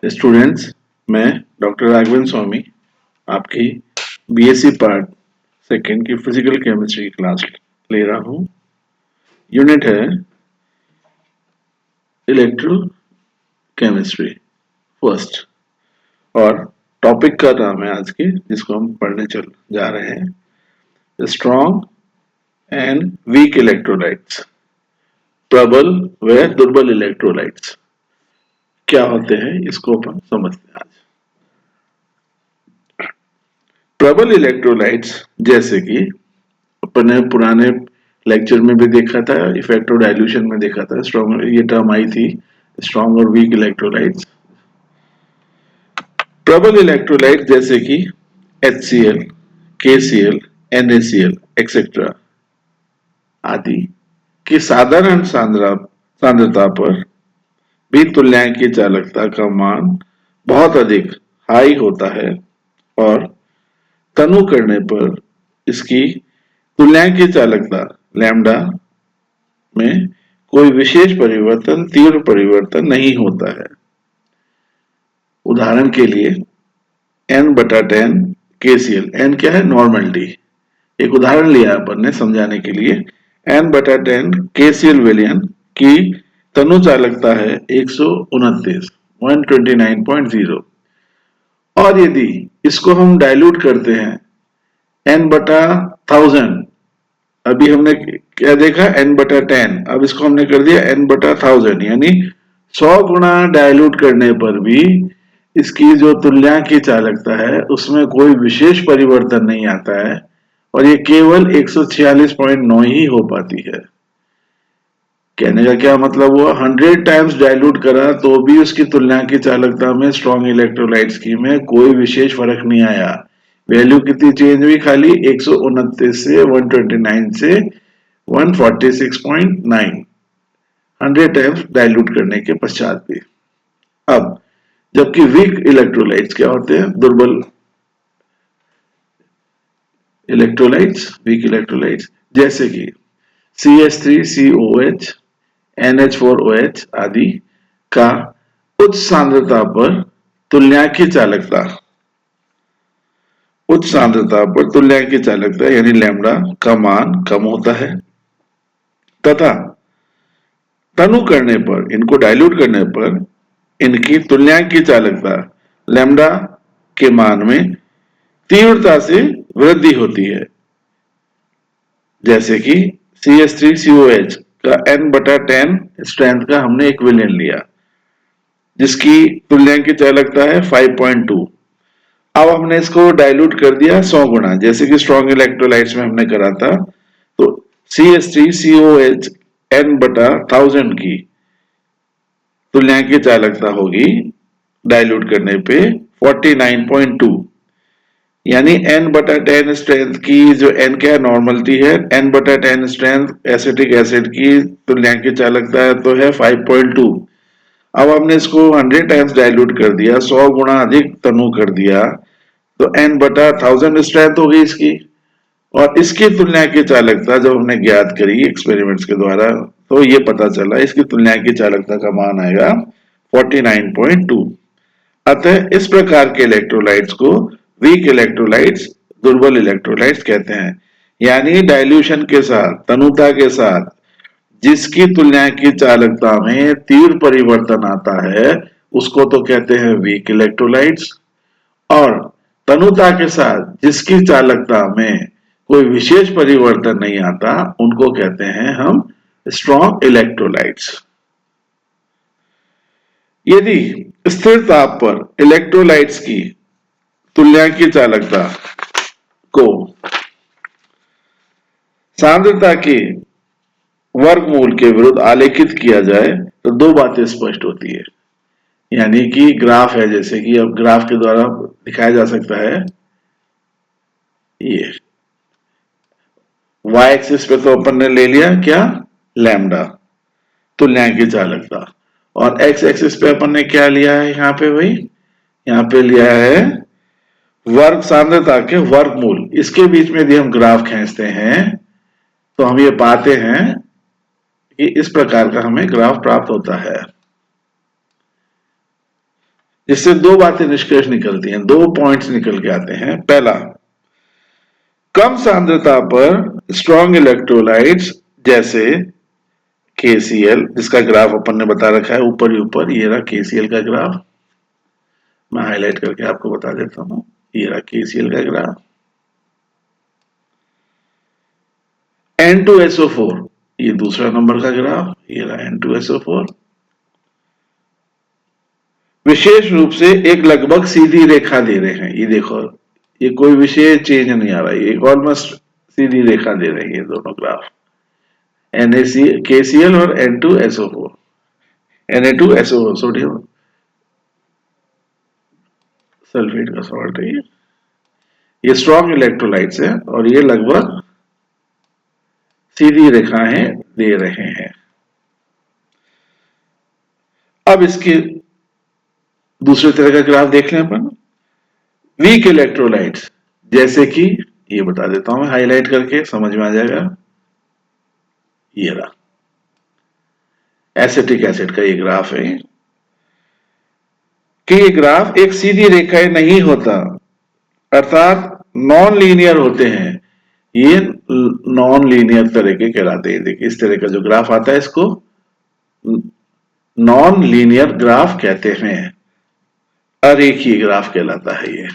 Students, मैं doctor Raghavendra स्वामी आपकी BSc part second की फिजिकल केमिस्ट्री की क्लास ले रहा हूँ। यूनिट है इलेक्ट्रो केमिस्ट्री फर्स्ट और टॉपिक का नाम है आज के जिसको हम पढ़ने चल जा रहे हैं स्ट्रॉन्ग एंड वीक इलेक्ट्रोलाइट्स। प्रबल व दुर्बल इलेक्ट्रोलाइट्स क्या होते हैं इसको अपन समझते हैं आज। प्रबल इलेक्ट्रोलाइट्स जैसे कि अपने पुराने लेक्चर में भी देखा था, इफेक्ट ऑफ डाइल्यूशन में देखा था, स्ट्रॉन्ग ये टर्म आई थी, स्ट्रॉन्ग और वीक इलेक्ट्रोलाइट्स। प्रबल इलेक्ट्रोलाइट जैसे कि HCl, KCl, NaCl एक्सेट्रा आदि की साधारण सांद्रता पर भी तुल्यांकीय चालकता का मान बहुत अधिक हाई होता है और तनु करने पर इसकी तुल्यांकीय चालकता लैम्डा में कोई विशेष परिवर्तन, तीव्र परिवर्तन नहीं होता है। उदाहरण के लिए N/10 KCl, N क्या है? नॉर्मलिटी। एक उदाहरण लिया अपन ने समझाने के लिए। N/10 KCl विलयन की तनु चालकता है 129.0 और यदि इसको हम डाइल्यूट करते हैं N/1000, अभी हमने क्या देखा N/10, अब इसको हमने कर दिया N/1000 यानी 100 गुना डाइल्यूट करने पर भी इसकी जो तुल्यांकीय चालकता है उसमें कोई विशेष परिवर्तन नहीं आता है और ये केवल 146.9 ही हो पाती है। कहने का क्या मतलब हुआ, 100 टाइम्स डाइल्यूट करा तो भी उसकी तुल्यांकीय चालकता में स्ट्रॉन्ग इलेक्ट्रोलाइट्स की में कोई विशेष फर्क नहीं आया। वैल्यू कितनी चेंज हुई? खाली 129 से 129 से 146.9, 100 टाइम्स डाइल्यूट करने के पश्चात भी। अब जबकि वीक इलेक्ट्रोलाइट्स क्या होते हैं? दुर्बल इलेक्ट्रोलाइट्स, वीक इलेक्ट्रोलाइट्स जैसे कि CH3COH, NH4OH आदि का उच्च सांद्रता पर तुल्यांकीय चालकता यानी लैम्डा का मान कम होता है तथा तनु करने पर, इनको डाइल्यूट करने पर इनकी तुल्यांकीय चालकता लैम्डा के मान में तीव्रता से वृद्धि होती है। जैसे कि CH3COH का N/10 स्ट्रेंथ का हमने एक विलयन लिया जिसकी तुल्यांकीय चालकता है 5.2। अब हमने इसको डाइल्यूट कर दिया 100 गुना, जैसे कि स्ट्रॉन्ग इलेक्ट्रोलाइट्स में हमने करा था। तो CH3COH N/1000 की तुल्यांकीय चालकता होगी डाइल्यूट करने पे 49.2 यानी N/10 स्ट्रेंथ की जो N क्या नॉर्मलिटी है, N/10 स्ट्रेंथ एसिटिक एसिड की तुल्यांकीय चालकता है तो है 5.2। अब हमने इसको 100 टाइम्स डाइल्यूट कर दिया, 100 गुना अधिक तनु कर दिया तो N/1000 स्ट्रेंथ हो गई इसकी और इसकी तुल्यांकीय चालकता जब हमने ज्ञात करी एक्सपेरिमेंट्स के द्वारा तो ये पता चला इसकी तुल्यांकीय चालकता का मान आएगा 49.2। अतः इस प्रकार के इलेक्ट्रोलाइट्स को वीक इलेक्ट्रोलाइट्स, दुर्बल इलेक्ट्रोलाइट्स कहते हैं। यानी डाइल्यूशन के साथ, तनुता के साथ जिसकी तुल्यांकीय चालकता में तीव्र परिवर्तन आता है उसको तो कहते हैं वीक इलेक्ट्रोलाइट्स और तनुता के साथ जिसकी चालकता में कोई विशेष परिवर्तन नहीं आता उनको कहते हैं हम स्ट्रॉन्ग इलेक्ट्रोलाइट्स। यदि स्थिर ताप पर इलेक्ट्रोलाइट्स की तुल्यांकीय चालकता को सांद्रता के वर्गमूल के विरुद्ध आलेखित किया जाए तो दो बातें स्पष्ट होती है। यानी कि ग्राफ है, जैसे कि अब ग्राफ के द्वारा दिखाया जा सकता है। ये y एक्सिस पे तो अपन ने ले लिया क्या? लैम्डा तुल्यांकीय चालकता, और x एक्सिस पे अपन ने क्या लिया है? यहाँ पे भाई यहाँ पे लिया है वर्ग सांद्रता के वर्गमूल। इसके बीच में यदि हम ग्राफ खींचते हैं तो हम ये पाते हैं कि इस प्रकार का हमें ग्राफ प्राप्त होता है। जिससे दो बातें निष्कर्ष निकलती हैं, दो पॉइंट्स निकल के आते हैं। पहला, कम सांद्रता पर स्ट्रॉन्ग इलेक्ट्रोलाइट्स जैसे KCl, जिसका ग्राफ अपन ने बता रखा है ऊपर ही ऊपर, ये रहा KCl का ग्राफ, मैं हाईलाइट करके आपको बता देता हूं, ये रहा KCl का ग्राफ। N2SO4, ये दूसरा नंबर का ग्राफ, ये रहा N2SO4। विशेष रूप से एक लगभग सीधी रेखा दे रहे हैं, ये देखो, ये कोई विशेष चेंज नहीं आ रहा है, एक ऑलमोस्ट सीधी रेखा दे रहे हैं ये दोनों ग्राफ, KCl और N2SO4, Na2SO4 सोडियम सल्फेट का सॉल्ट है ये स्ट्रॉन्ग इलेक्ट्रोलाइट्स है और ये लगभग सीधी रेखाएं दे रहे हैं। अब इसके दूसरे तरह का ग्राफ देख लें अपन, वीक इलेक्ट्रोलाइट्स, जैसे कि ये बता देता हूं मैं हाईलाइट करके, समझ में आ जाएगा, ये रहा एसिटिक एसिड का ये ग्राफ है कि ये ग्राफ एक सीधी रेखा नहीं होता, अर्थात नॉन लीनियर होते हैं, ये नॉन लीनियर तरह के कहलाते हैं। देखिए इस तरह का जो ग्राफ आता है इसको नॉन लीनियर ग्राफ कहते हैं, अरेखीय ग्राफ कहलाता है ये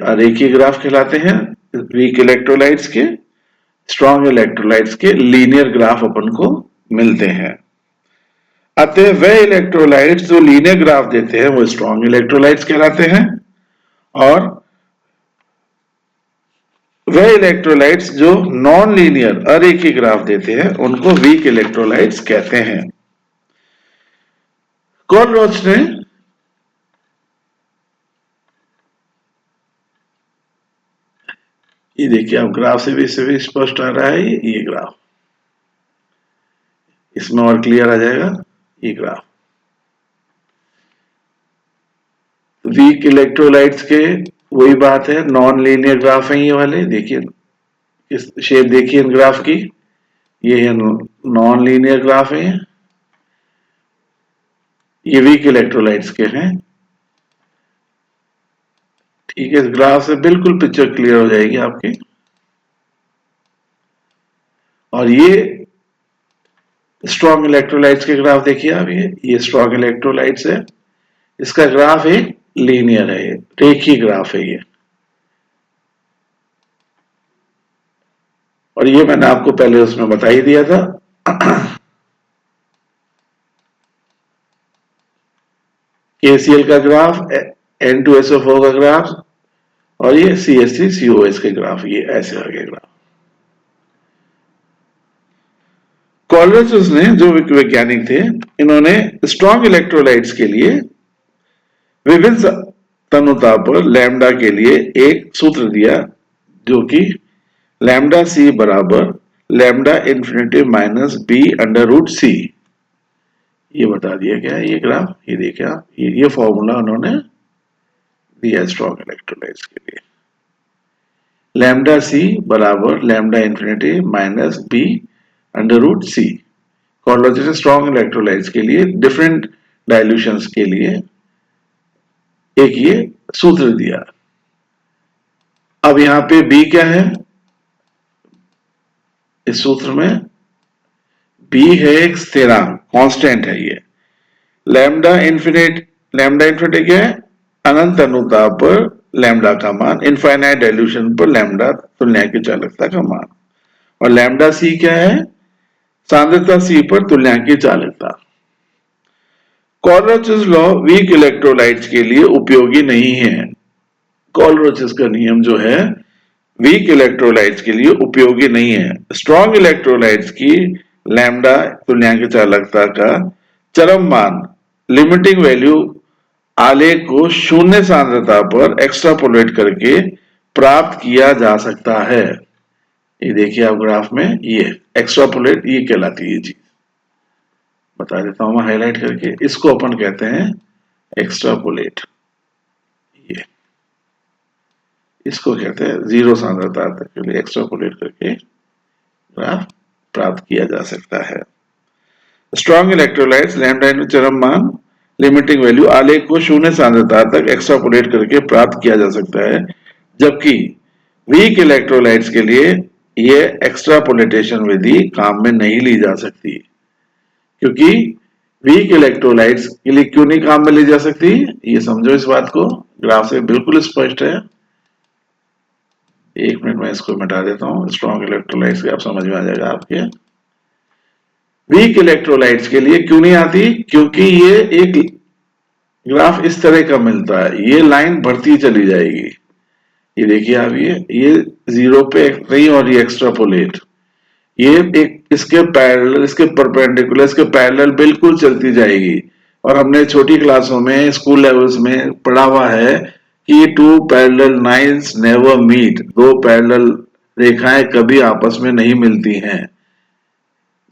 अरेखीय ग्राफ कहलाते हैं वीक इलेक्ट्रोलाइट्स के। स्ट्रॉन्ग इलेक्ट्रोलाइट्स के लीनियर ग्राफ अपन को मिलते हैं। अतः वह इलेक्ट्रोलाइट्स जो लीनियर ग्राफ देते हैं वो स्ट्रॉन्ग इलेक्ट्रोलाइट्स कहलाते हैं, और वह इलेक्ट्रोलाइट्स जो नॉन लीनियर अरेखीय ग्राफ देते हैं उनको वीक इलेक्ट्रोलाइट्स कहते हैं। कोलरोच ने ये देखिए, आप ग्राफ से भी स्पष्ट आ रहा है ये ग्राफ, इसमें और क्लियर आ जाएगा ये ग्राफ। वीक इलेक्ट्रोलाइट्स के वही बात है, नॉन लीनियर ग्राफ है ये वाले, देखिए इस शेप देखिए इन ग्राफ की, ये है नॉन लीनियर ग्राफ है, ये वीक इलेक्ट्रोलाइट्स के हैं। ठीक है, इस ग्राफ से बिल्कुल पिक्चर क्लियर हो जाएगी आपकी। और ये स्ट्रॉन्ग इलेक्ट्रोलाइट्स के ग्राफ देखिए आप, ये स्ट्रॉन्ग इलेक्ट्रोलाइट्स है, इसका ग्राफ है लीनियर है, ये रेखीय ग्राफ है ये। और ये मैंने आपको पहले उसमें बता ही दिया था। KCl का ग्राफ, N2SO4 का ग्राफ, और ये CH3COH के ग्राफ, ये ऐसे आ गए ग्राफ। कोलरोच ने, जो वैज्ञानिक थे, इन्होंने स्ट्रॉन्ग इलेक्ट्रोलाइट्स के लिए विभिन्न तनुता पर लैम्डा के लिए एक सूत्र दिया, जो कि लैम्डा सी बराबर lambda infinity minus b under root c, ये बता दिया गया है ये ग्राफ। ये देखिए आप, ये फॉर्मूला उन्होंने दिया स्ट्रॉन्ग इलेक्ट्रोलाइट्स के लिए, लैम्डा सी बराबर lambda infinity minus b under root c. Kohlrausch ने स्ट्रॉन्ग इलेक्ट्रोलाइट्स के लिए डिफरेंट डाइल्यूशंस के लिए एक ये सूत्र दिया। अब यहां पे बी क्या है इस सूत्र में, बी है एक स्थिरांक, कांस्टेंट है ये। लैम्डा इन्फिनिटी क्या है, अनंत अनुता पर लैम्डा का मान, इनफाइनाइट डाइल्यूशन पर लैम्डा तुल्यनिक चालकता का मान। और लैम्डा सी क्या है, सांद्रता सी पर तुल्यनिक चालकता। कोलरोचस लॉ वीक इलेक्ट्रोलाइट्स के लिए उपयोगी नहीं है। कोलरोचस का नियम जो है वीक इलेक्ट्रोलाइट्स के लिए उपयोगी नहीं है। स्ट्रॉन्ग इलेक्ट्रोलाइट्स की लैम्डा तुल्यनिक चालकता का चरम मान, लिमिटिंग वैल्यू, आलेख को शून्य सांद्रता पर एक्स्ट्रापोलेट करके प्राप्त किया जा सकता है। ये देखिए आप ग्राफ में, ये एक्स्ट्रापोलेट ये कहलाती है ये चीज, बता देता हूं मैं हाईलाइट करके, इसको अपन कहते हैं एक्स्ट्रापोलेट। ये इसको कहते हैं जीरो सांद्रता तक के लिए एक्स्ट्रापोलेट करके ग्राफ प्राप्त किया जा सकता है। स्ट्रॉन्ग इलेक्ट्रोलाइट्स लैम्डा इन चरम मान लिमिटिंग वैल्यू आलेख को शून्य सांद्रता तक एक्सट्रापोलेट करके प्राप्त किया जा सकता है, जबकि वीक इलेक्ट्रोलाइट्स के लिए ये एक्सट्रापोलेटेशन विधि काम में नहीं ली जा सकती, क्योंकि वीक इलेक्ट्रोलाइट्स के लिए क्यों नहीं काम में ली जा सकती, ये समझो इस बात को, ग्राफ से बिल्कुल स्पष्ट है। एक मिनट में इसको मिटा देता हूं। स्ट्रॉन्ग इलेक्ट्रोलाइट्स के आप समझ में आ जाएगा आपके। वीक इलेक्ट्रोलाइट्स के लिए क्यों नहीं आती, क्योंकि ये एक ग्राफ इस तरह का मिलता है, ये लाइन बढ़ती चली जाएगी। ये देखिए आप, ये जीरो पे नहीं और ये एक्स्ट्रापोलेट, ये एक इसके पैरेलल, इसके परपेंडिकुलर, इसके पैरेलल बिल्कुल चलती जाएगी। और हमने छोटी क्लासों में स्कूल लेवल्स में पढ़ा हुआ है कि two parallel lines never meet, दो पैरेलल रेखाएं कभी आपस में नहीं मिलती हैं।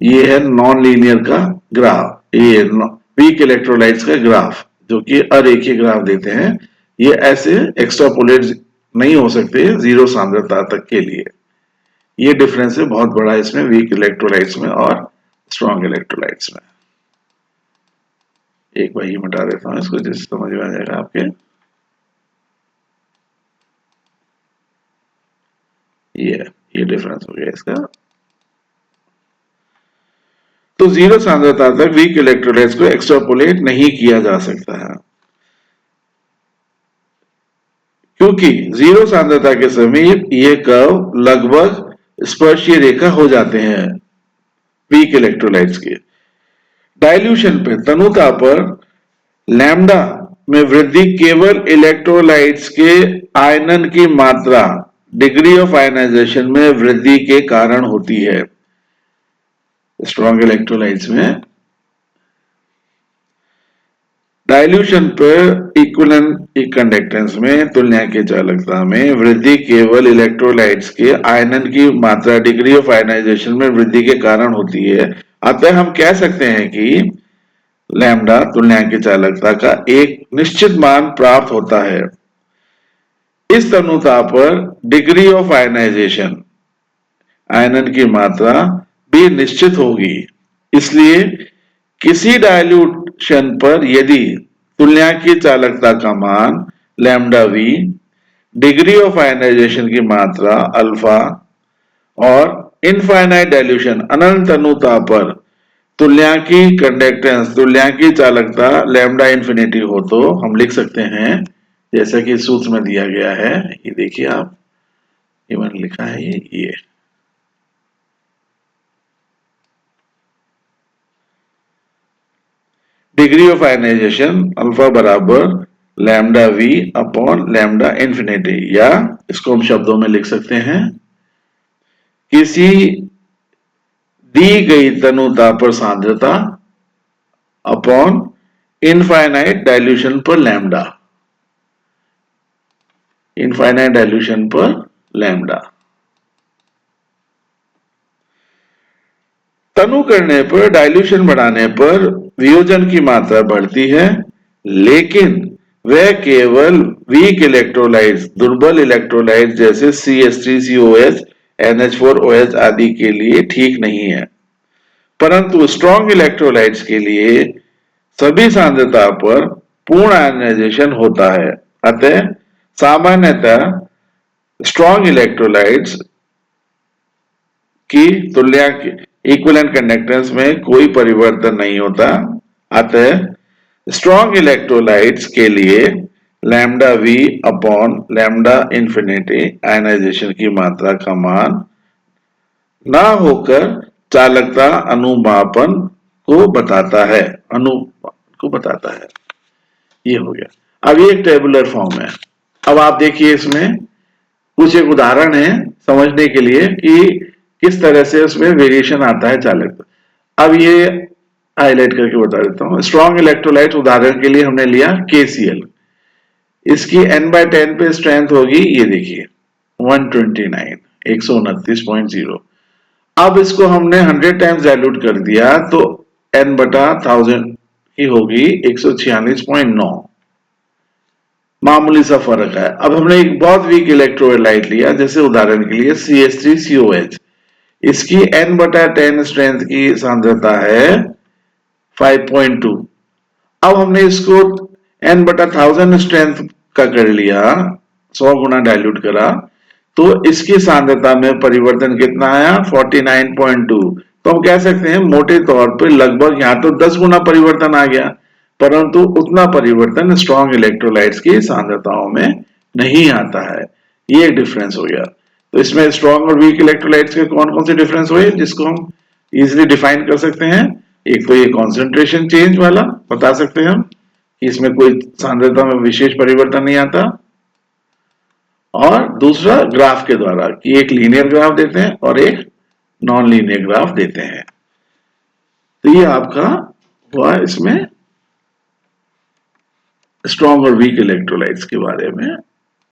ये है नॉन लीनियर का ग्राफ, ये वीक इलेक्ट्रोलाइट्स का ग्राफ, जो कि अरेखीय ग्राफ देते हैं। ये ऐसे एक्स्ट्रापोलेट नहीं हो सकते जीरो सांद्रता तक के लिए। ये डिफरेंस है बहुत बड़ा इसमें, वीक इलेक्ट्रोलाइट्स में और स्ट्रॉन्ग इलेक्ट्रोलाइट्स में। एक बार ये मिटा देता हूं इसको, जिससे समझ में आ जाएगा आपके। ये डिफरेंस हो गया इसका। तो जीरो सांद्रता तक वीक इलेक्ट्रोलाइट्स को एक्स्ट्रापोलेट नहीं किया जा सकता है, क्योंकि जीरो सांद्रता के समीप ये कर्व लगभग स्पर्शीय रेखा हो जाते हैं वीक इलेक्ट्रोलाइट्स के। डाइल्यूशन पे, तनुता पर लैम्डा में वृद्धि केवल इलेक्ट्रोलाइट्स के आयनन की मात्रा, डिग्री ऑफ आयनाइजेशन में वृद्धि के कारण होती है। स्ट्रॉन्ग इलेक्ट्रोलाइट्स में डाइल्यूशन पर इक्विवेलेंट कंडक्टेंस में, तुलना की चालकता में वृद्धि केवल इलेक्ट्रोलाइट्स के आयनन की मात्रा, डिग्री ऑफ आयनाइजेशन में वृद्धि के कारण होती है। अतः हम कह सकते हैं कि लैम्डा तुलना की चालकता का एक निश्चित मान प्राप्त होता है। इस तनुता पर डिग्री ऑफ आयनाइजेशन, आयनन की मात्रा भी निश्चित होगी। इसलिए किसी डाइल्यूशन पर यदि तुलना की चालकता का मान lambda V, degree of ionization की मात्रा अल्फा और इनफाइनाइट डाइल्यूशन अनंत तनुता पर तुलना की कंडक्टेंस, तुलना की चालकता लैम्डा इंफिनिटी हो, तो हम लिख सकते हैं जैसा कि सूत्र में दिया गया है। ये देखिए आप, ये मैंने लिखा है, ये डिग्री ऑफ आयनाइजेशन अल्फा बराबर lambda V upon lambda infinity, या इसको हम शब्दों में लिख सकते हैं, किसी दी गई तनुता पर सांद्रता अपॉन इनफाइनाइट डाइल्यूशन पर लैम्डा, इनफाइनाइट डाइल्यूशन पर लैम्डा। तनु करने पर, डाइल्यूशन बढ़ाने पर वियोजन की मात्रा बढ़ती है, लेकिन वह केवल वीक इलेक्ट्रोलाइट्स, दुर्बल इलेक्ट्रोलाइट्स जैसे CH3COH, NH4OH आदि के लिए ठीक नहीं है। परंतु स्ट्रॉन्ग इलेक्ट्रोलाइट्स के लिए सभी सांद्रता पर पूर्ण आयनाइजेशन होता है। अतः सामान्यतः स्ट्रॉन्ग इलेक्ट्रोलाइट्स की तुलना की इक्विवेलेंट कंडक्टेंस में कोई परिवर्तन नहीं होता। अतः स्ट्रॉन्ग इलेक्ट्रोलाइट्स के लिए lambda V upon lambda infinity ionization की मात्रा का मान ना होकर चालकता अनुमापन को बताता है, ये हो गया। अब ये एक टेबुलर फॉर्म है। अब आप देखिए, इसमें कुछ एक उदाहरण है समझने के लिए कि किस तरह से उसमें वेरिएशन आता है चालकता। अब ये हाईलाइट करके बता देता हूं। स्ट्रॉन्ग इलेक्ट्रोलाइट उदाहरण के लिए हमने लिया KCl, इसकी n/10 पे स्ट्रेंथ होगी, ये देखिए 129, 129.0। अब इसको हमने 100 टाइम्स डाइल्यूट कर दिया तो n/1000 की होगी 146.9, मामूली सा फर्क है। अब हमने एक बहुत वीक इलेक्ट्रोलाइट लिया, जैसे उदाहरण के लिए CH3COH, इसकी n/10 स्ट्रेंथ की सांद्रता है 5.2। अब हमने इसको n/1000 स्ट्रेंथ का कर लिया, 100 गुना डाइल्यूट करा, तो इसकी सांद्रता में परिवर्तन कितना आया? 49.2। तो हम कह सकते हैं मोटे तौर पे लगभग यहाँ तो 10 गुना परिवर्तन आ गया, परंतु उतना परिवर्तन स्ट्रॉन्ग इलेक्ट्रोलाइट्स की सांद्रताओं में नहीं आता है। ये एक डिफरेंस हो गया। तो इसमें स्ट्रॉन्ग और वीक इलेक्ट्रोलाइट्स के कौन कौन से डिफरेंस हुए जिसको हम इजिली डिफाइन कर सकते हैं? एक तो ये कॉन्सेंट्रेशन चेंज वाला बता सकते हैं हम कि इसमें कोई सांद्रता में विशेष परिवर्तन नहीं आता, और दूसरा ग्राफ के द्वारा कि एक लीनियर ग्राफ देते हैं और एक नॉन लीनियर ग्राफ देते हैं। तो ये आपका हुआ इसमें स्ट्रॉन्ग और वीक इलेक्ट्रोलाइट्स के बारे में।